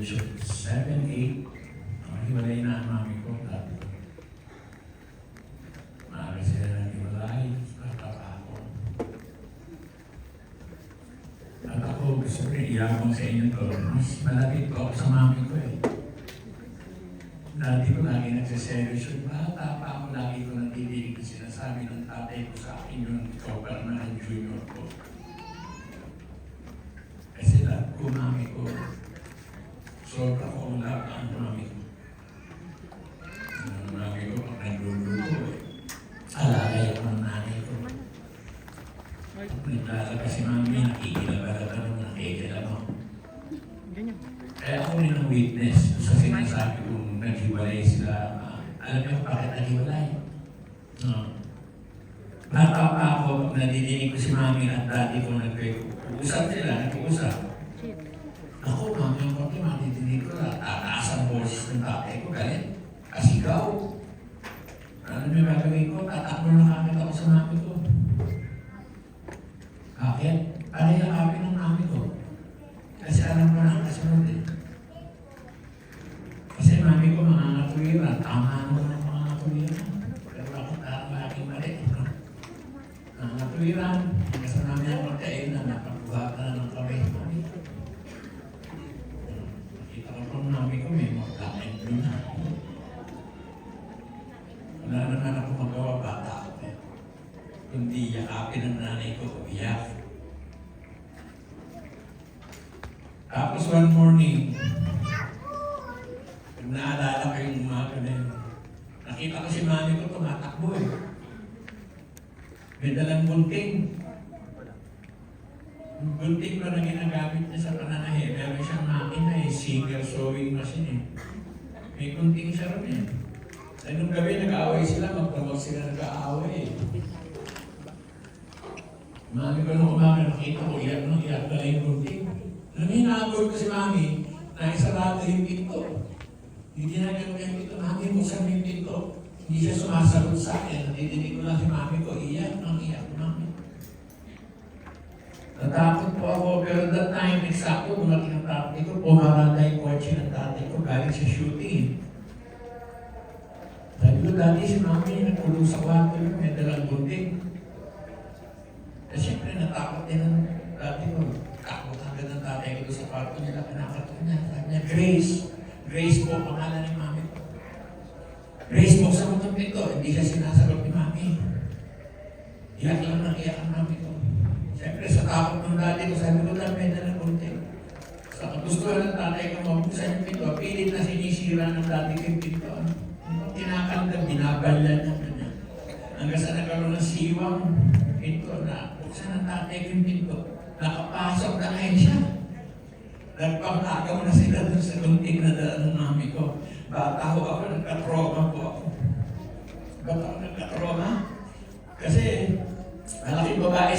age of 7, 8, hiwalay na ang mami ko. Maaari sila nang hiwalay, ako. At ako, gusto ko rin iyabang sa inyo to, mas malapit po ako sa mami ko eh. Dati ko lagi nagsiselos yun, bata pa ako, lagi ko natidinig na sinasabi ng tatay ko sa akin yun, ikaw pa naman ang junior ko. Kasi lahat ko, mami ko, sobra ko lahat ang mami ko. Mami ko, pag nagluluto eh, alalay ako ng nanay ko. Naglalabas si mami, nakikilabala ka naman, nakikilabang. Kaya ako rin ang witness sa sinasabi kong naghiwalay sila. Alam niyo bakit naghiwalay? Bata pa ako, pag nadidinig ko si mami at daddy ko nag-uusap sila, nag-uusap. Ako, mami ang pati, madidinig ko na tataas ang boses ng tatay ko, galit. Kasigaw. Ano may gagawin ko? Tatakbo na kagad ako sa mami ko. Bakit? Para yakapin ng mami ko. Kasi alam ko na ang kasunod eh. Kasi mami ko mga ngatuwiran, tama naman ang mga ngatuwiran. Pero bakit laging mali? Mga ngatuwiran, kasi namin ang magkainan, napagbuhat na ng kamay ng mami. Nakita ko pang mami ko, may magkain doon na. Wala naman ako magawa, bata ako eh. Kundi yakapin ng nanay ko, umiyak. Tapos one morning, naalala ko yung umaga na yun. Nakita ko si mami ko tumatakbo eh. May dalang gunting. Yung gunting ko na ginagamit niya sa pananahe. Meron siyang makina eh, singer sewing machine eh. May gunting siya rin eh. Dahil nung gabi nag-aaway sila, magpamag sila nag-aaway eh. Mami ko nung umaga, nakita ko, iyak na yung gunting. Nung hinahabol ko si mami, naisarado yung pinto. Hindi na gano'n yung pinto, mami, buksan yung pinto. Hindi siya sumasagot sa akin. Nadidinig ko lang si mami ko, iyak, mami. Natakot po ako, pero that time, eksakto, dumating ang tatay ko, pumaranda yung kotse ng tatay ko, galing sa shooting. Sabi ko, dati si mami, nagkulong sa kwarto yun, may dalang gunting. At siyempre, natakot din ang tatay ko. Takot agad ng tatay ko sa kwarto nila, pinakato niya. Sabi niya, Grace. Grace po, pangalan ni mami ko. Grace po, sa mutong pito. Hindi siya sinasagot ni mami. Iyak lang ng iyak ang mami ko. Siyempre, sa takot ng daddy ko, sabi ko, may dalang gunting. Sa kagustuhan ng tatay ko, mabuksan yung pito. Pilit na sinisira ng daddy ko yung pito. Kinakanda, binabalyan niya kanya. Hanggang sa nagkaroon ng siwang pinto na buksan ng tatay ko yung pinto. Nakapasok na ngayon siya. Nagpangagaw na sila doon sa gunting na dala ng mami ko. Bata ho ako, nagka-trauma po ako. Bata ako nagka-trauma. Kasi malaking babae si